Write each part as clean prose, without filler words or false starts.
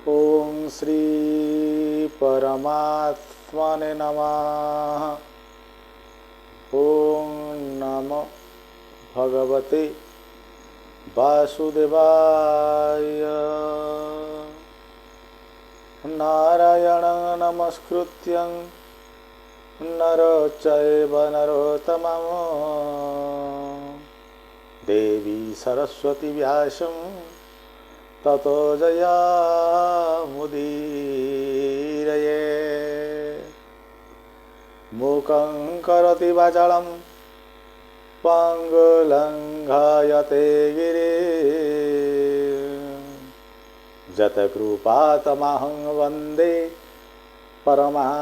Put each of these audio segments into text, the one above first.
ओम श्री परमात्मने नमः। ओम नमो भगवते वासुदेवाय। नारायणं नमस्कृत्यं नरं चैव नरोत्तमं देवी सरस्वती व्यासं ततो जयामुदीरये। मूकं करोति वाचालं पङ्गुलङ्घयते गिरिं यत्कृपातमहं वन्दे परमानन्दमाधवम्।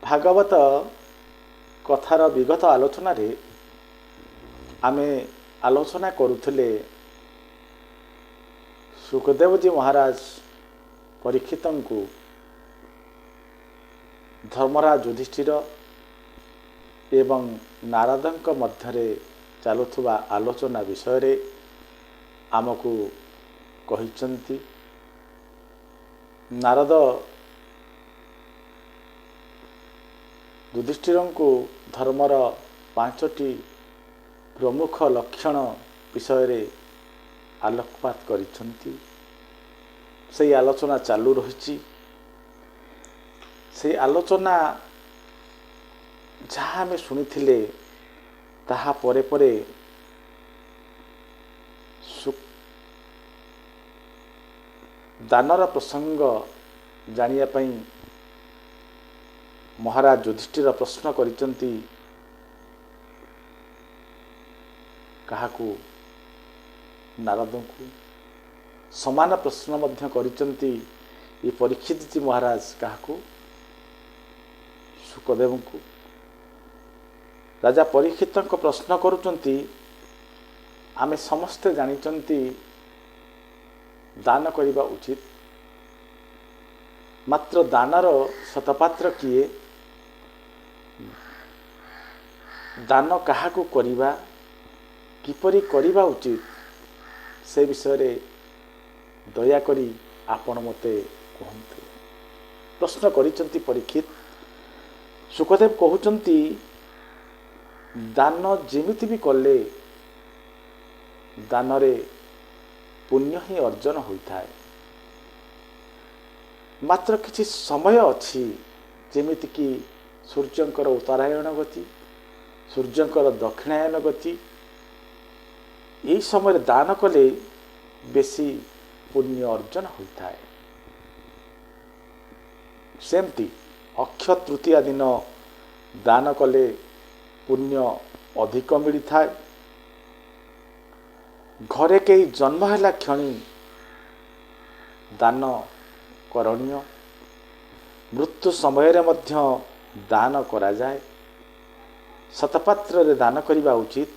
भागवत कथार विगत आलोचन आमे आलोचना करुथिले सुखदेव जी महाराज परीक्षित को धर्मराज युधिष्ठिर एवं नारदंक मध्यरे चलुथुवा आलोचना विषय आमको कहिचंती। नारद युधिष्ठिर को धर्मर 5टी प्रमुख लक्षण विषय आलोकपात करिसंती। से आलोचना चालू रही। से आलोचना जहाँ आमे शुणिथिले ताहा परे परे दानर प्रसंग जानिया पई महाराज युधिष्ठिर प्रश्न करिसंती। काहाकू नारद को समान प्रश्न मध्य करिसंती। ये परीक्षित जी महाराज काहाकू सुखदेव को। राजा परीक्षित को प्रश्न करुचंती। आमे समस्ते जानिचंती दान करिबा उचित, मात्र दानर शतपात्र किए, दान काहाकू करिबा, किपरि करिबा उचित, से विषय रे दया करी आपण मते कहंतु। प्रश्न करिसंती परीक्षित। सुखदेव कहउचंती दान जेमिति भी कले दान रे पुण्य ही अर्जन होइथाय, मात्र किछि समय अछि जेमिति कि सूर्यंकर उत्तरायण गति, सूर्यंकर दक्षिणायन गति। यही समय दान कले बेसी पुण्य अर्जन होता है। सेमती अक्षय तृतीया दिन दान कले पुण्य अधिक मिलता है। घरे कई जन्म है क्षणी दान करणीय। मृत्यु समय रे मध्य दान करा जाए। शतपात्र रे दान करिबा उचित,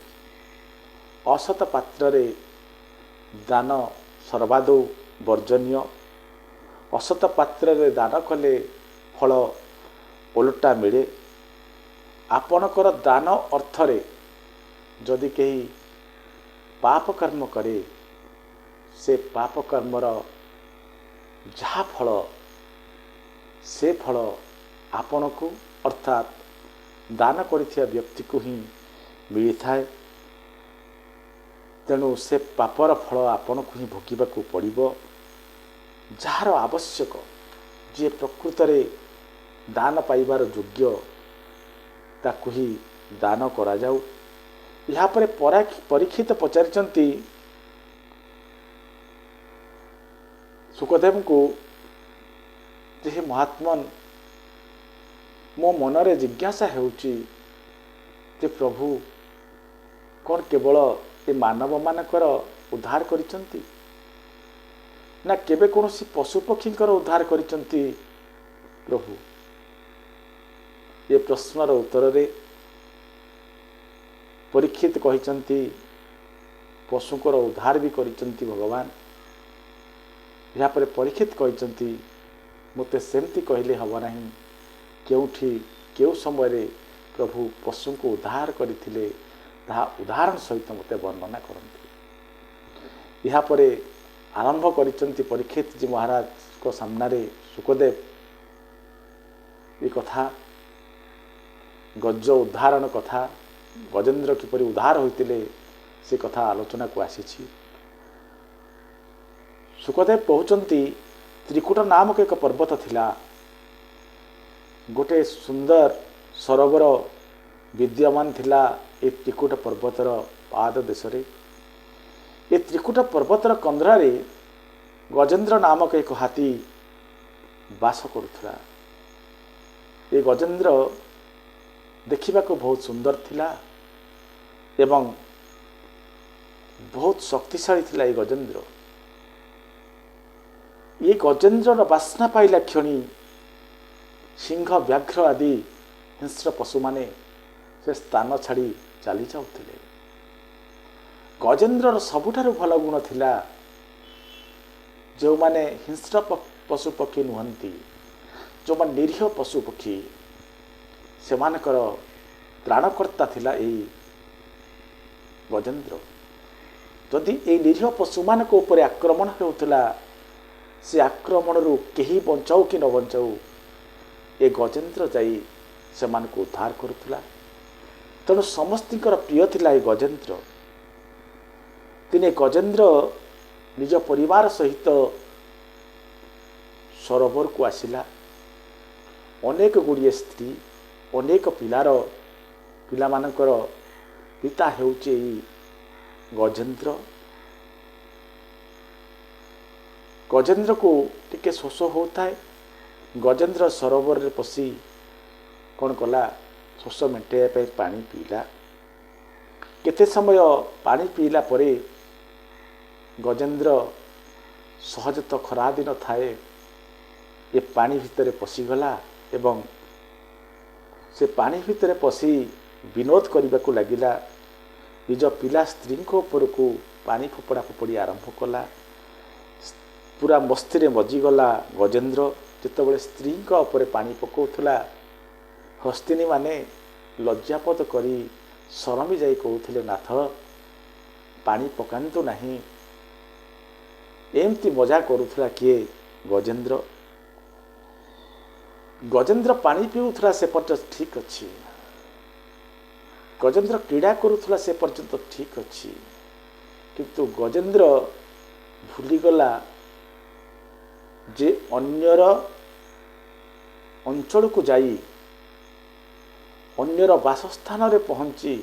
असत पात्र रे दान सर्वादौ वर्जनीय। असत पात्र रे दान कले फल ओलटा मिले। आपणकर दान अर्थरे जदि कहीं पाप कर्म करे, से पाप कर्मर जहा फल से फल आपण को अर्थात दान करिथिया व्यक्ति को ही मिलता है। तेणु से पापर फल आपण को ही भोगिबाकू पड़िबो। जार आवश्यक जे प्रकृत रे दान पाइबार योग्य ताकू ही दान करा जाऊ। यहाँ पर परीक्षित पचारिचंती सुखदेव को जे महात्मन मो मनरे जिज्ञासा हेउची जे प्रभु कौन केवल ए मानव मानकर उद्धार करिसंती ना केबे कोनोसी पशु पक्षींकर उद्धार करिसंती प्रभु। ये प्रश्नर उत्तर रे परीक्षित कहिसंती पशुकर उद्धार भी करिसंती भगवान। यहाँ पर परीक्षित कहिसंती मते सेमती कहले हब नहीं। केउठी केउ समय रे प्रभु पशु को उद्धार करथिले ତାହା ଉଦାହରଣ ସହିତ ମୋତେ ବର୍ଣ୍ଣନା କରନ୍ତି। ଏହାପରେ ଆରମ୍ଭ କରିଛନ୍ତି ପରୀକ୍ଷିତଜୀ ମହାରାଜଙ୍କ ସାମ୍ନାରେ ଶୁକଦେବ ଏ କଥା ଗଜ ଉଦ୍ଧାରଣ କଥା, ଗଜେନ୍ଦ୍ର କିପରି ଉଦ୍ଧାର ହୋଇଥିଲେ ସେ କଥା ଆଲୋଚନାକୁ ଆସିଛି। ଶୁକଦେବ କହୁଛନ୍ତି ତ୍ରିକୁଟ ନାମକ ଏକ ପର୍ବତ ଥିଲା, ଗୋଟିଏ ସୁନ୍ଦର ସରୋବର ବିଦ୍ୟମାନ ଥିଲା ଏ ତ୍ରିକୁଟ ପର୍ବତର ପାଦ ଦେଶରେ। ଏ ତ୍ରିକୁଟ ପର୍ବତର କନ୍ଧରେ ଗଜେନ୍ଦ୍ର ନାମକ ଏକ ହାତୀ ବାସ କରୁଥିଲା। ଏ ଗଜେନ୍ଦ୍ର ଦେଖିବାକୁ ବହୁତ ସୁନ୍ଦର ଥିଲା ଏବଂ ବହୁତ ଶକ୍ତିଶାଳୀ ଥିଲା। ଏ ଗଜେନ୍ଦ୍ର ବାସ୍ନା ପାଇଲା କ୍ଷଣି ସିଂହ, ବ୍ୟାଘ୍ର ଆଦି ହିଂସ୍ର ପଶୁମାନେ ସେ ସ୍ଥାନ ଛାଡ଼ି ଚାଲି ଯାଉଥିଲେ। ଗଜେନ୍ଦ୍ରର ସବୁଠାରୁ ଭଲ ଗୁଣ ଥିଲା ଯେଉଁମାନେ ହିଂସ୍ର ପଶୁପକ୍ଷୀ ନୁହନ୍ତି, ଯେଉଁମାନେ ନିରୀହ ପଶୁପକ୍ଷୀ, ସେମାନଙ୍କର ତ୍ରାଣକର୍ତ୍ତା ଥିଲା ଏଇ ଗଜେନ୍ଦ୍ର। ଯଦି ଏଇ ନିରୀହ ପଶୁମାନଙ୍କ ଉପରେ ଆକ୍ରମଣ ହେଉଥିଲା, ସେ ଆକ୍ରମଣରୁ କେହି ବଞ୍ଚାଉ କି ନ ବଞ୍ଚାଉ ଏ ଗଜେନ୍ଦ୍ର ଯାଇ ସେମାନଙ୍କୁ ଉଦ୍ଧାର କରୁଥିଲା। ତେଣୁ ସମସ୍ତଙ୍କର ପ୍ରିୟ ଥିଲା ଏ ଗଜେନ୍ଦ୍ର। ଦିନେ ଗଜେନ୍ଦ୍ର ନିଜ ପରିବାର ସହିତ ସରୋବରକୁ ଆସିଲା। ଅନେକ ଗୁଡ଼ିଏ ସ୍ତ୍ରୀ, ଅନେକ ପିଲାମାନଙ୍କର ପିତା ହେଉଛି ଏଇ ଗଜେନ୍ଦ୍ର। ଗଜେନ୍ଦ୍ରକୁ ଟିକେ ଶୋଷ ହେଉଥାଏ। ଗଜେନ୍ଦ୍ର ସରୋବରରେ ପଶି କ'ଣ କଲା, ଶୋଷ ମେଣ୍ଟାଇବା ପାଇଁ ପାଣି ପିଇଲା। କେତେ ସମୟ ପାଣି ପିଇଲା ପରେ ଗଜେନ୍ଦ୍ର ସହଜ ତ ଖରାଦିନ ଥାଏ, ଏ ପାଣି ଭିତରେ ପଶିଗଲା ଏବଂ ସେ ପାଣି ଭିତରେ ପଶି ବିନୋଦ କରିବାକୁ ଲାଗିଲା। ନିଜ ପିଲା ସ୍ତ୍ରୀଙ୍କ ଉପରକୁ ପାଣି ଫୋପଡ଼ା ଫୋପଡ଼ି ଆରମ୍ଭ କଲା। ପୁରା ମସ୍ତିରେ ମଜିଗଲା ଗଜେନ୍ଦ୍ର। ଯେତେବେଳେ ସ୍ତ୍ରୀଙ୍କ ଉପରେ ପାଣି ପକାଉଥିଲା, ହସ୍ତିନୀମାନେ ଲଜ୍ଜାପଦ କରି ଶରମି ଯାଇ କହୁଥିଲେ, ନାଥ ପାଣି ପକାନ୍ତୁ ନାହିଁ। ଏମିତି ମଜା କରୁଥିଲା କିଏ? ଗଜେନ୍ଦ୍ର। ଗଜେନ୍ଦ୍ର ପାଣି ପିଉଥିଲା ସେ ପର୍ଯ୍ୟନ୍ତ ଠିକ୍ ଅଛି, ଗଜେନ୍ଦ୍ର କ୍ରୀଡ଼ା କରୁଥିଲା ସେ ପର୍ଯ୍ୟନ୍ତ ଠିକ୍ ଅଛି, କିନ୍ତୁ ଗଜେନ୍ଦ୍ର ଭୁଲିଗଲା ଯେ ଅନ୍ୟର ଅଞ୍ଚଳକୁ ଯାଇ ଅନ୍ୟର ବାସସ୍ଥାନରେ ପହଞ୍ଚି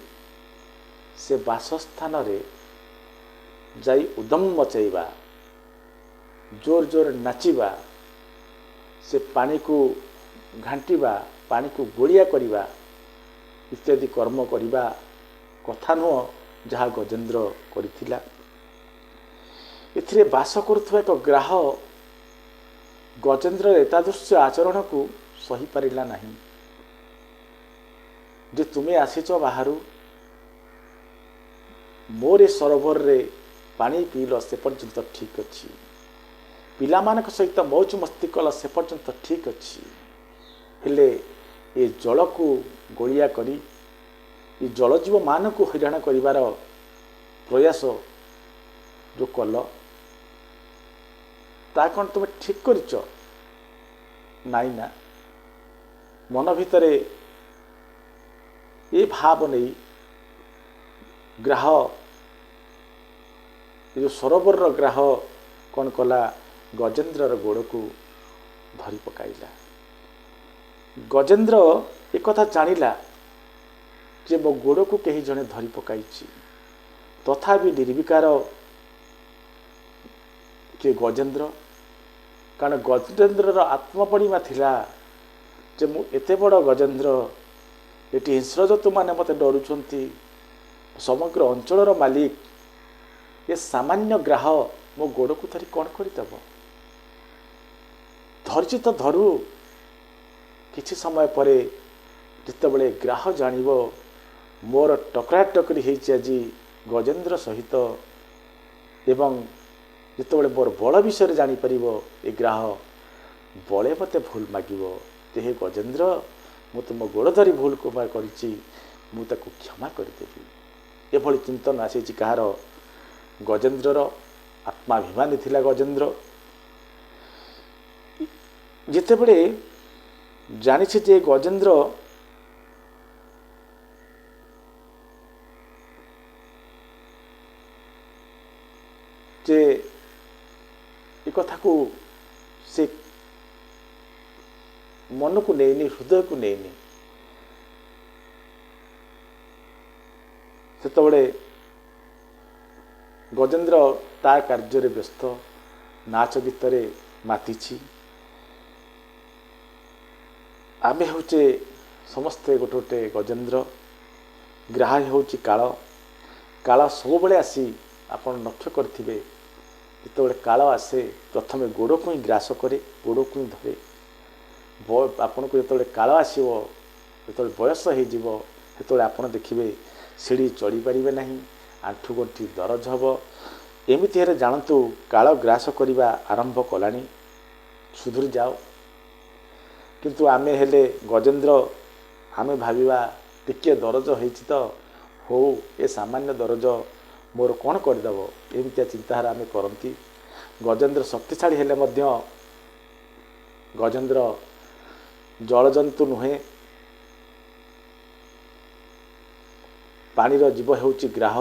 ସେ ବାସସ୍ଥାନରେ ଯାଇ ଉଦମ ମଚାଇବା, ଜୋର ଜୋର ନାଚିବା, ସେ ପାଣିକୁ ଘାଣ୍ଟିବା, ପାଣିକୁ ଗୋଳିଆ କରିବା ଇତ୍ୟାଦି କର୍ମ କରିବା କଥା ନୁହଁ ଯାହା ଗଜେନ୍ଦ୍ର କରିଥିଲା। ଏଥିରେ ବାସ କରୁଥିବା ଏକ ଗ୍ରାହ ଗଜେନ୍ଦ୍ରର ଏତାଦୃଶ୍ୟ ଆଚରଣକୁ ସହିପାରିଲା ନାହିଁ। ଯେ ତୁମେ ଆସିଛ ବାହାରୁ, ମୋର ଏ ସରୋବରରେ ପାଣି ପିଇଲ ସେ ପର୍ଯ୍ୟନ୍ତ ଠିକ୍ ଅଛି, ପିଲାମାନଙ୍କ ସହିତ ମୌଜ ମସ୍ତି କଲ ସେ ପର୍ଯ୍ୟନ୍ତ ଠିକ୍ ଅଛି, ହେଲେ ଏ ଜଳକୁ ଗୋଳିଆ କରି ଏ ଜଳଜୀବମାନଙ୍କୁ ହଇରାଣ କରିବାର ପ୍ରୟାସ ଯେଉଁ କଲ, ତା କ'ଣ ତୁମେ ଠିକ୍ କରିଛ? ନାଇଁ ନା। ମନ ଭିତରେ ଏ ଭାବ ନେଇ ଗ୍ରାହ, ଏ ଯେଉଁ ସରୋବରର ଗ୍ରାହ କ'ଣ କଲା, ଗଜେନ୍ଦ୍ରର ଗୋଡ଼କୁ ଧରି ପକାଇଲା। ଗଜେନ୍ଦ୍ର ଏକଥା ଜାଣିଲା ଯେ ମୋ ଗୋଡ଼କୁ କେହି ଜଣେ ଧରି ପକାଇଛି, ତଥାପି ନିର୍ବିକାର ଯେ ଗଜେନ୍ଦ୍ର। କାରଣ ଗଜେନ୍ଦ୍ରର ଆତ୍ମପଣିମା ଥିଲା ଯେ ମୁଁ ଏତେ ବଡ଼ ଗଜେନ୍ଦ୍ର, ଏଠି ହିଂସ୍ରଜନ୍ତୁମାନେ ମୋତେ ଡରୁଛନ୍ତି, ସମଗ୍ର ଅଞ୍ଚଳର ମାଲିକ, ଏ ସାମାନ୍ୟ ଗ୍ରାହ ମୋ ଗୋଡ଼କୁ ଧରି କ'ଣ କରିଦେବ? ଧରିଛି ତ ଧରୁ। କିଛି ସମୟ ପରେ ଯେତେବେଳେ ଗ୍ରାହ ଜାଣିବ ମୋର ଟକରା ଟକରି ହେଇଛି ଆଜି ଗଜେନ୍ଦ୍ର ସହିତ, ଏବଂ ଯେତେବେଳେ ମୋର ବଳ ବିଷୟରେ ଜାଣିପାରିବ ଏ ଗ୍ରାହ, ବଳେ ମୋତେ ଭୁଲ ମାଗିବ ଯେ ହେ ଗଜେନ୍ଦ୍ର, ମୁଁ ତୁମ ଗୋଡ଼ ଧରି ଭୁଲ କରିଛି, ମୁଁ ତାକୁ କ୍ଷମା କରିଦେବି। एभली चिंतन आसी कहार गजेन्द्रर आत्माभिमानी थिला गजेन्द्र जितेबले जानी जे गजेन्द्र जे एक कथा को से मन को नहीं हृदय को नहीं से गजेन्द्र ता कार्य व्यस्त नाच गीत मातिछि आमे होचे समस्ते गोटे गोटे गजेन्द्र ग्राह्य होची काल काल सब बेले आसी आपण लक्ष्य करथिबे जितेबाला काल आसे प्रथमे गोड़ को ही ग्रास करे गोड़ को ही धरे आपन को जो काल आसो जो बयस हो आपड़ देखिए सीढ़ी चढ़ी पारे ना आंठू गंठी दरज हम एमती जानतु काल ग्रास करने आरंभ कलानी सुधुरी जाओ किंतु आमे हेले गजेन्द्र आमे भाविबा टिके दरज होइछि तो हो ए सामान्य दरज मोर कौन करदेव एमती चिंताधारा आम करती गजेन्द्र शक्तिशाली हेले मध्य गजेन्द्र जलजंतु नुहे पानीर जीव होउची ग्राह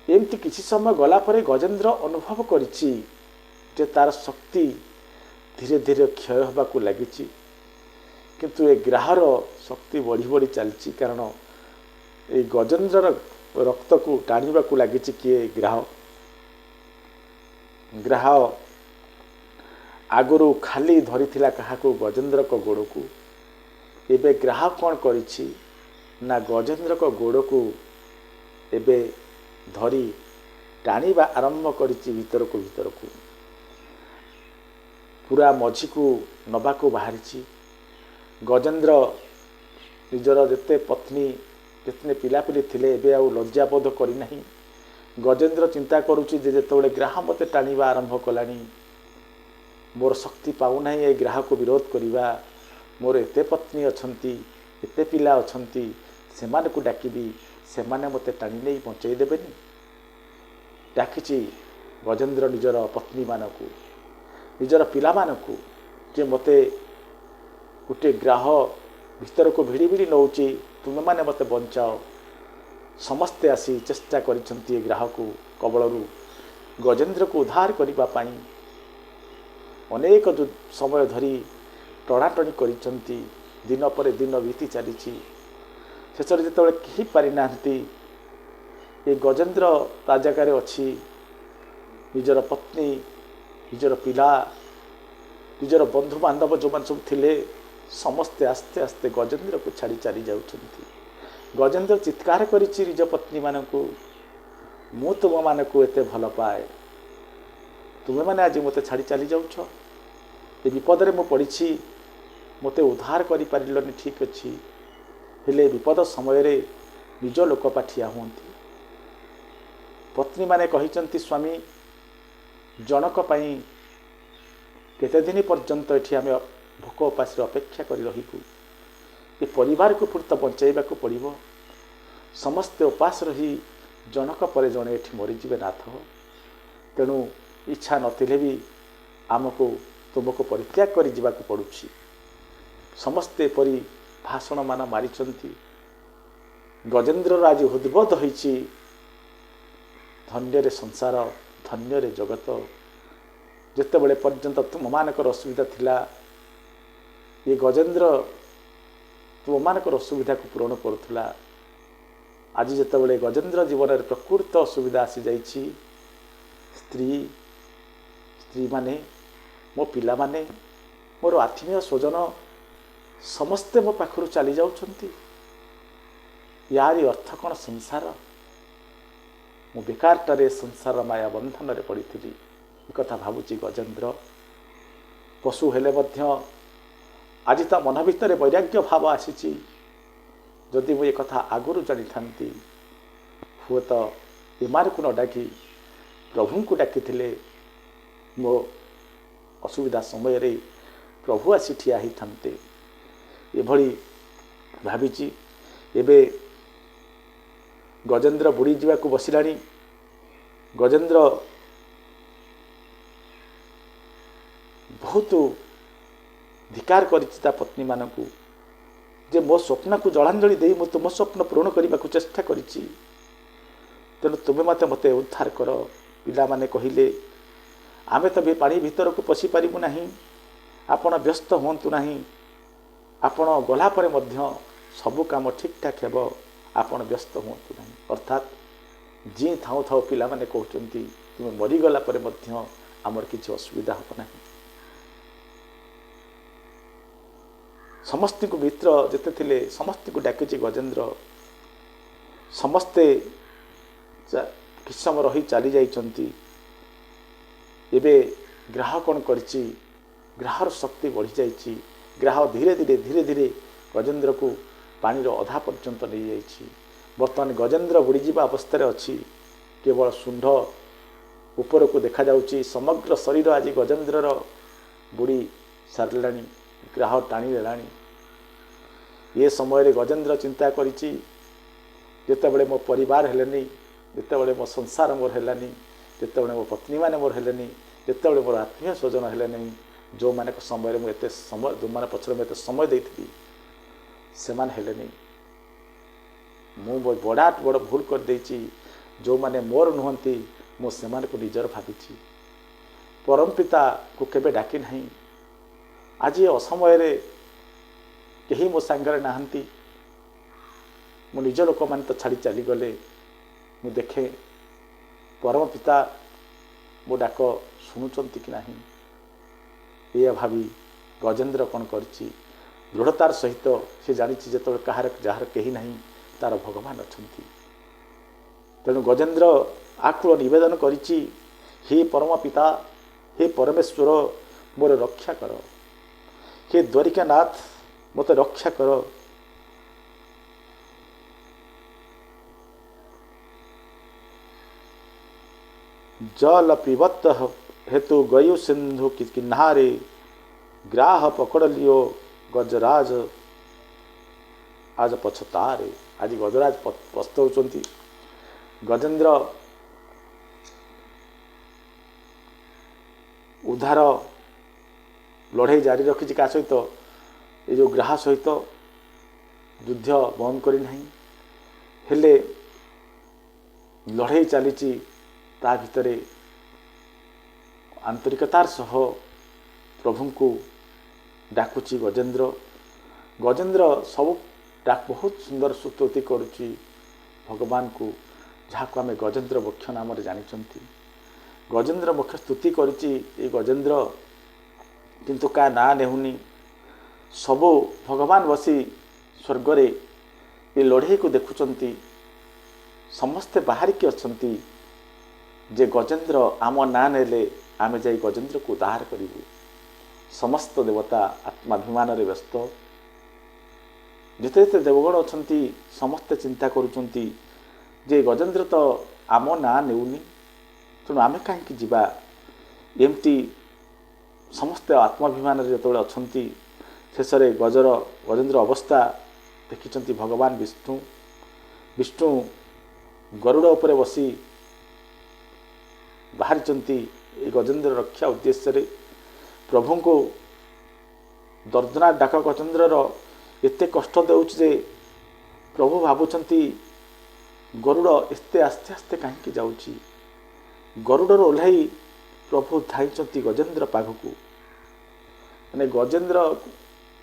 एमती किसी समय गला परे गजेन्द्र अनुभव करिछि जे तार शक्ति धीरे धीरे क्षय होबाकू लागिछि किंतु ए ग्राहर शक्ति बढ़ी बढ़ी चलछि कारण ए गजेन्द्रर रक्त को टाणीबा को लागिछि किए ग्राह ग्राह आगुरु खाली धरी थिला काहाकू गजेन्द्र को गोड़ को एबे ग्राह कौन करिछि ना गजेन्द्र को गोड़ को एबे धरी टाणीबा आरंभ करिछि भीतर को पूरा मझी को नबा को बाहरिछि गजेन्द्र निजर जेते पत्नी जितने पिलापिली थिले एबे आउ लज्जाबोध करी नहीं गजेन्द्र चिंता करुछि जे जेतेबेले ग्राह मते टाणीबा आरंभ कलानी मोर शक्ति पाउना ए ग्राह को विरोध करिबा मोर एते पत्नी अछंती एते पिला अछंती सेमान को डाकिबी सेमाने मते टाणी नहीं पहुँचाई देबेनी डाकिछि गजेन्द्र निजर पत्नी मानकू निजर पिला मानकू जे मते गोटे ग्राह भीतर को भिड़ी भिड़ी नौची तुम माने मते बंचाओ समस्ते आसी चेष्टा करिसंती ग्राह को कबलरू गजेन्द्र को उद्धार करिबा पाई अनेक समय धरी टणाटणी करिसंती दिन पर दिन बीती चलीछि शेषरे जेतेबेले केही पारि नाहंती ए गजेन्द्र ता जगार अछि निजर पत्नी निजर पिला निजर बंधु बांधव जो मान सब थिले समस्ते आस्ते आस्ते गजेन्द्र को छाड़ी चली जाउछंती गजेन्द्र चित्कार करिछि निज पत्नी मानकू मु तुम मानकू एते भल पाए तुमे माने आज मते छाड़ी चली जाउछ ए विपद रे मु पड़िछि मते उद्धार करि पारिलनि ठीक अछि हेले विपद समय रे निज लोक पाठिया हुंती पत्नी माने कहिचंती स्वामी जनक पई केते दिन पर्यंत एठी आमे भोक उपास अपेक्षा कर रहीबू ये परिवार को पुर्त बंचाइबा को पड़िबो समस्ते उपास रही जनक पर जड़े एठी मरीजे नाथ तेणु इच्छा नथिले भी आमको तुमको परित्याग कर जीवाक पड़ुछि समस्ते परी भाषण मान मारिचंती गजेन्द्र आज हृदबोध होइछि धन्य रे संसार धन्य रे जगत जेतेबेले पर्यंत तुम मानकर असुविधा थिला ये गजेन्द्र तुम मानकर असुविधा को पूरण करुला आज जेतेबेले गजेन्द्र जीवन में प्रकृत असुविधा आसी जाइछि स्त्री स्त्री माने मो पिला माने मोर आत्मीय स्वजन समस्ते मो पाखरु चली जाउछंती यारी अर्थ कौन संसार मु बेकारटारे संसार माया बंधन रे पड़ी एक कथा भावुची गजेन्द्र पशु हेले मध्य आज ता मन भितर वैराग्य भाव आसी जदि मुझे कथा आगुरी जानी था हुए तो एमार को न डाकी प्रभु को डाकी मो असुविधा समय रे प्रभु आसी ठिया ही थांते एभली भाविची एबे ଗଜେନ୍ଦ୍ର ବୁଡ଼ି ଯିବାକୁ ବସିଲାଣି। ଗଜେନ୍ଦ୍ର ବହୁତ ଧିକାର କରିଛି ତା ପତ୍ନୀମାନଙ୍କୁ ଯେ ମୋ ସ୍ୱପ୍ନକୁ ଜଳାଞ୍ଜଳି ଦେଇ ମୁଁ ତୁମ ସ୍ୱପ୍ନ ପୂରଣ କରିବାକୁ ଚେଷ୍ଟା କରିଛି, ତେଣୁ ତୁମେ ମୋତେ ଉଦ୍ଧାର କର। ପିଲାମାନେ କହିଲେ, ଆମେ ତ ପାଣି ଭିତରକୁ ପଶିପାରିବୁ ନାହିଁ, ଆପଣ ବ୍ୟସ୍ତ ହୁଅନ୍ତୁ ନାହିଁ, ଆପଣ ଗଲା ପରେ ମଧ୍ୟ ସବୁ କାମ ଠିକ୍ଠାକ୍ ହେବ, ଆପଣ ବ୍ୟସ୍ତ ହୁଅନ୍ତୁ ନାହିଁ। ଅର୍ଥାତ୍ ଯିଏ ଥାଉ ଥାଉ ପିଲାମାନେ କହୁଛନ୍ତି ତୁମେ ମରିଗଲା ପରେ ମଧ୍ୟ ଆମର କିଛି ଅସୁବିଧା ହେବ ନାହିଁ। ସମସ୍ତଙ୍କୁ ମିତ୍ର ଯେତେ ଥିଲେ ସମସ୍ତଙ୍କୁ ଡାକିଛି ଗଜେନ୍ଦ୍ର। ସମସ୍ତେ କିଛି ସମୟ ରହି ଚାଲି ଯାଇଛନ୍ତି। ଏବେ ଗ୍ରାହ କ'ଣ କରିଛି, ଗ୍ରାହର ଶକ୍ତି ବଢ଼ିଯାଇଛି। ଗ୍ରାହ ଧୀରେ ଧୀରେ ଗଜେନ୍ଦ୍ରକୁ ପାଣିର ଅଧା ପର୍ଯ୍ୟନ୍ତ ନେଇଯାଇଛି। ବର୍ତ୍ତମାନ ଗଜେନ୍ଦ୍ର ବୁଡ଼ିଯିବା ଅବସ୍ଥାରେ ଅଛି। କେବଳ ଶୁଣ୍ଢ ଉପରକୁ ଦେଖାଯାଉଛି। ସମଗ୍ର ଶରୀର ଆଜି ଗଜେନ୍ଦ୍ରର ବୁଡ଼ି ସାରିଲାଣି, ଗ୍ରାହ ଟାଣି ନେଲାଣି। ଏ ସମୟରେ ଗଜେନ୍ଦ୍ର ଚିନ୍ତା କରିଛି, ଯେତେବେଳେ ମୋ ପରିବାର ହେଲେନି, ଯେତେବେଳେ ମୋ ସଂସାର ମୋର ହେଲାନି, ଯେତେବେଳେ ମୋ ପତ୍ନୀମାନେ ମୋର ହେଲେନି, ଯେତେବେଳେ ମୋର ଆତ୍ମୀୟ ସ୍ୱଜନ ହେଲେନି, ଯେଉଁମାନଙ୍କ ସମୟରେ ମୁଁ ଏତେ ସମୟ, ଯେଉଁମାନେ ପଛରେ ମୁଁ ଏତେ ସମୟ ଦେଇଥିଲି ସେମାନେ ହେଲେନି। ମୁଁ ବଡ଼ ଭୁଲ କରିଦେଇଛି। ଯେଉଁମାନେ ମୋର ନୁହନ୍ତି ମୁଁ ସେମାନଙ୍କୁ ନିଜର ଭାବିଛି। ପରମ ପିତାକୁ କେବେ ଡାକି ନାହିଁ। ଆଜି ଅସମୟରେ କେହି ମୋ ସାଙ୍ଗରେ ନାହାନ୍ତି। ମୋ ନିଜ ଲୋକମାନେ ତ ଛାଡ଼ି ଚାଲିଗଲେ। ମୁଁ ଦେଖେ ପରମ ପିତା ମୋ ଡାକ ଶୁଣୁଛନ୍ତି କି ନାହିଁ। ଏଇଆ ଭାବି ଗଜେନ୍ଦ୍ର କ'ଣ କରିଛି, ଦୃଢ଼ତାର ସହିତ ସେ ଜାଣିଛି ଯେତେବେଳେ ଯାହାର କେହି ନାହିଁ ତାର ଭଗବାନ ଅଛନ୍ତି। ତେଣୁ ଗଜେନ୍ଦ୍ର ଆକୁଳ ନିବେଦନ କରିଛି, ହେ ପରମ ପିତା, ହେ ପରମେଶ୍ୱର, ମୋର ରକ୍ଷା କର। ହେ ଦ୍ୱାରିକାନାଥ, ମୋତେ ରକ୍ଷା କର। जल पिबत हेतु गयु सिंधु किनारे, ग्राह पकड़ लियो गजराज आज पछतारे। आज गजराज पछताउछन्ति। गजेन्द्र उद्धार लड़ाई जारी रखी क्या सहित ये जो ग्राह सहित युद्ध बंद करना हेले लड़ाई चली ता भितरे आंतरिकतार सह प्रभु को डाकुची गजेन्द्र। गजेन्द्र सब बहुत सुंदर स्तुति करुच्ची भगवान को, जहाँ को आम गजेन्द्र मोक्ष नाम जानी। गजेन्द्र मोक्ष स्तुति करुच्ची ये गजेन्द्र, किंतु का ना नेहुनी। सबु भगवान बसी स्वर्गरे ये लड़ाई को देखुचंती। समस्ते बाहरिकी अच्छंती जे गजेन्द्र आम ना नेले आमे जाई गजेन्द्र को उद्धार करिबु। समस्त देवता आत्माभिमान रे व्यस्त। जिते देवगण अच्छंती समस्ते चिंता करुचंती जे गजेन्द्र तो आम ना नेउनी, तेणु आमे कहीं जीवा। एमती समस्ते आत्माभिमान रे जतबेले अच्छंती शेष रे गजेन्द्र अवस्था देखिचंती भगवान विष्णु। विष्णु गरुड़ उपरे बसी बाहरी गजेन्द्र रक्षा उद्देश्य रे। प्रभु को दर्दना डाक गजेन्द्र एते कष्ट देउछ जे प्रभु भावुचंती गरुड़ एते आस्ते आस्ते कहीं जाउची। गरुड़ ओह्लाई प्रभु धाइंचंती गजेन्द्र पाखकू। माने गजेन्द्र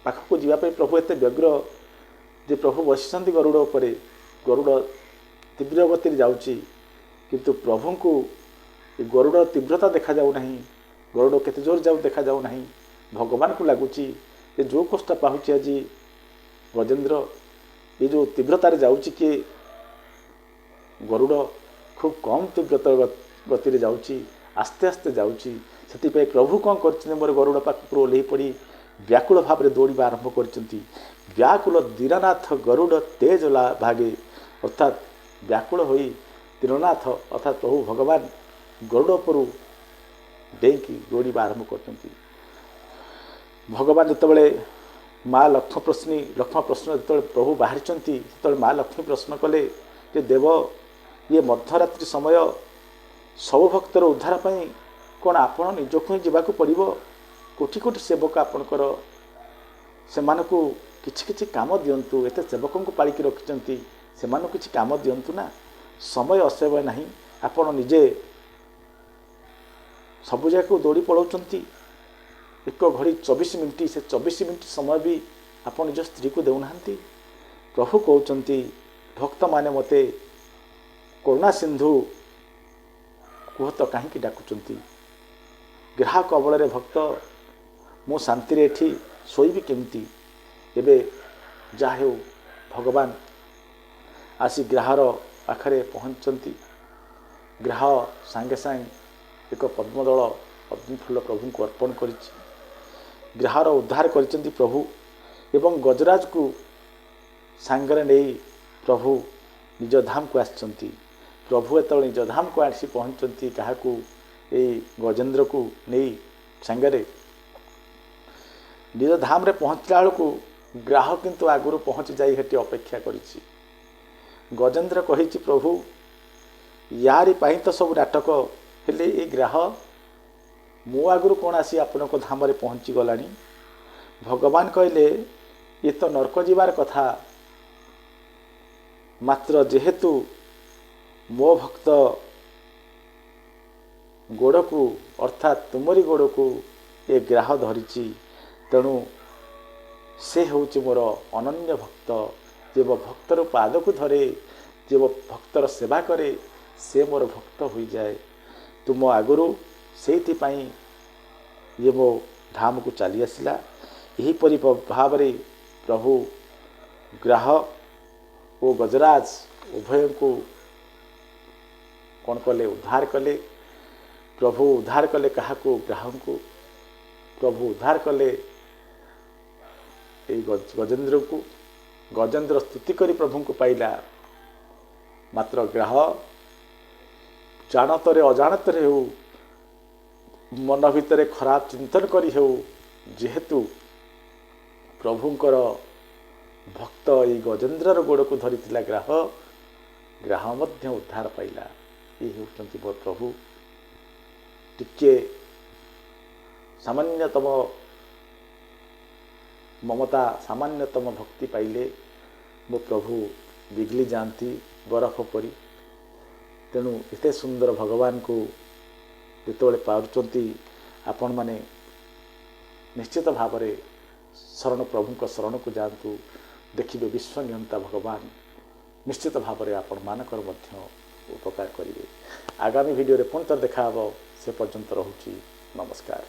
पाखकू जीवाई प्रभु एते व्यग्र जे प्रभु बसिचंती गरुड़ उपरे। गरुड़ तीव्र गति जाउची, किंतु प्रभु को गरुड़ तीव्रता देखा जाऊ नहीं। गरुड़ केते जोर जाऊ देखा जाऊ नहीं। भगवान को लगुच जो कष्ट पाऊँच आज गजेन्द्र ये जो तीव्रतार जाऊँच कि गरुड़ खूब कम तीव्रता गति जाऊँच, आस्ते आस्ते जाऊँच। से प्रभु कौन कर मोर गरुड़ पाख ओह्ल पड़ी व्याकुल भाव में दौड़ा आरंभ कर। व्याकुल दीननाथ गरुड़ तेज भागे। अर्थात व्याकुल हो दीननाथ अर्थात प्रभु भगवान गरुड़ पर डेकी दौड़ा आरंभ कर। भगवान जितेबाला माँ लक्ष्मी प्रश्न जो प्रभु बाहरी से माँ लक्ष्मी प्रश्न कले ଯେ ଦେବ ଇଏ ମଧ୍ୟରାତ୍ରି ସମୟ ସବୁ ଭକ୍ତର ଉଦ୍ଧାର ପାଇଁ କ'ଣ ଆପଣ ନିଜକୁ ହିଁ ଯିବାକୁ ପଡ଼ିବ? କୋଟି କୋଟି ସେବକ ଆପଣଙ୍କର, ସେମାନଙ୍କୁ କିଛି କିଛି କାମ ଦିଅନ୍ତୁ। ଏତେ ସେବକଙ୍କୁ ପାଳିକି ରଖିଛନ୍ତି, ସେମାନଙ୍କୁ କିଛି କାମ ଦିଅନ୍ତୁ ନା। ସମୟ ଅସମୟ ନାହିଁ, ଆପଣ ନିଜେ ସବୁ ଜାଗାକୁ ଦୌଡ଼ି ପଳାଉଛନ୍ତି। ଏକ ଘଡ଼ି 24 ମିନିଟ୍, ସେ 24 ମିନିଟ୍ ସମୟ ବି ଆପଣ ନିଜ ସ୍ତ୍ରୀକୁ ଦେଉନାହାନ୍ତି। ପ୍ରଭୁ କହୁଛନ୍ତି ଭକ୍ତମାନେ ମୋତେ କରୁଣା ସିନ୍ଧୁ କୁହ ତ କାହିଁକି ଡାକୁଛନ୍ତି? ଗ୍ରାହ କବଳରେ ଭକ୍ତ, ମୁଁ ଶାନ୍ତିରେ ଏଠି ଶୋଇବି କେମିତି? ଏବେ ଯାହା ହେଉ ଭଗବାନ ଆସି ଗ୍ରାହର ପାଖରେ ପହଞ୍ଚିଛନ୍ତି। ଗ୍ରାହ ସାଙ୍ଗେ ସାଙ୍ଗେ ଏକ ପଦ୍ମଦଳ ପଦ୍ମଫୁଲ ପ୍ରଭୁଙ୍କୁ ଅର୍ପଣ କରିଛି। ଗ୍ରାହର ଉଦ୍ଧାର କରିଛନ୍ତି ପ୍ରଭୁ ଏବଂ ଗଜରାଜକୁ ସାଙ୍ଗରେ ନେଇ ପ୍ରଭୁ ନିଜ ଧାମକୁ ଆସିଛନ୍ତି। ପ୍ରଭୁ ଯେତେବେଳେ ନିଜ ଧାମକୁ ଆସି ପହଞ୍ଚନ୍ତି, କାହାକୁ? ଏଇ ଗଜେନ୍ଦ୍ରକୁ ନେଇ ସାଙ୍ଗରେ ନିଜ ଧାମରେ ପହଞ୍ଚିଲା ବେଳକୁ ଗ୍ରାହ କିନ୍ତୁ ଆଗରୁ ପହଞ୍ଚି ଯାଇ ସେଠି ଅପେକ୍ଷା କରିଛି। ଗଜେନ୍ଦ୍ର କହିଛି ପ୍ରଭୁ ୟାରି ପାଇଁ ତ ସବୁ ନାଟକ, ହେଲେ ଏ ଗ୍ରାହ ମୋ ଆଗରୁ କ'ଣ ଆସି ଆପଣଙ୍କ ଧାମରେ ପହଞ୍ଚି ଗଲାଣି? ଭଗବାନ କହିଲେ ଏ ତ ନର୍କ ଯିବାର କଥା, ମାତ୍ର ଯେହେତୁ ମୋ ଭକ୍ତ ଗୋଡ଼କୁ ଅର୍ଥାତ୍ ତୁମରି ଗୋଡ଼କୁ ଏ ଗ୍ରାହ ଧରିଛି, ତେଣୁ ସେ ହେଉଛି ମୋର ଅନନ୍ୟ ଭକ୍ତ। ଯେ ମୋ ଭକ୍ତର ପାଦକୁ ଧରେ, ଯେ ମୋ ଭକ୍ତର ସେବା କରେ, ସେ ମୋର ଭକ୍ତ ହୋଇଯାଏ। ତୁମ ଆଗରୁ ସେଇଥିପାଇଁ ଇଏ ମୋ ଧାମକୁ ଚାଲି ଆସିଲା। ଏହିପରି ଭାବରେ ପ୍ରଭୁ ଗ୍ରାହ ଓ ଗଜରାଜ ଉଭୟଙ୍କୁ କ'ଣ କଲେ? ଉଦ୍ଧାର କଲେ। ପ୍ରଭୁ ଉଦ୍ଧାର କଲେ କାହାକୁ? ଗ୍ରାହଙ୍କୁ। ପ୍ରଭୁ ଉଦ୍ଧାର କଲେ ଏଇ ଗଜେନ୍ଦ୍ରକୁ। ଗଜେନ୍ଦ୍ର ସ୍ତୁତି କରି ପ୍ରଭୁଙ୍କୁ ପାଇଲା। ମାତ୍ର ଗ୍ରାହ ଜାଣତରେ ଅଜାଣତରେ ହେଉ, ମନ ଭିତରେ ଖରାପ ଚିନ୍ତନ କରି ହେଉ, ଯେହେତୁ ପ୍ରଭୁଙ୍କର ଭକ୍ତ ଏଇ ଗଜେନ୍ଦ୍ରର ଗୋଡ଼କୁ ଧରିଥିଲା ଗ୍ରାହ ମଧ୍ୟ ଉଦ୍ଧାର ପାଇଲା। ଇଏ ହେଉଛନ୍ତି ମୋ ପ୍ରଭୁ। ଟିକେ ସାମାନ୍ୟତମ ମମତା, ସାମାନ୍ୟତମ ଭକ୍ତି ପାଇଲେ ମୋ ପ୍ରଭୁ ବିଗିଳି ଯାଆନ୍ତି ବରଫ ପରି। ତେଣୁ ଏତେ ସୁନ୍ଦର ଭଗବାନଙ୍କୁ ଯେତେବେଳେ ପାରୁଛନ୍ତି, ଆପଣମାନେ ନିଶ୍ଚିତ ଭାବରେ ପ୍ରଭୁଙ୍କ ଶରଣକୁ ଯାଆନ୍ତୁ। ଦେଖିବେ ବିଶ୍ୱନିୟନ୍ତା ଭଗବାନ ନିଶ୍ଚିତ ଭାବରେ ଆପଣମାନଙ୍କର ମଧ୍ୟ ଉପକାର କରିବେ। ଆଗାମୀ ଭିଡ଼ିଓରେ ପୁଣି ଥରେ ଦେଖା ହେବ। ସେ ପର୍ଯ୍ୟନ୍ତ ରହୁଛି। ନମସ୍କାର।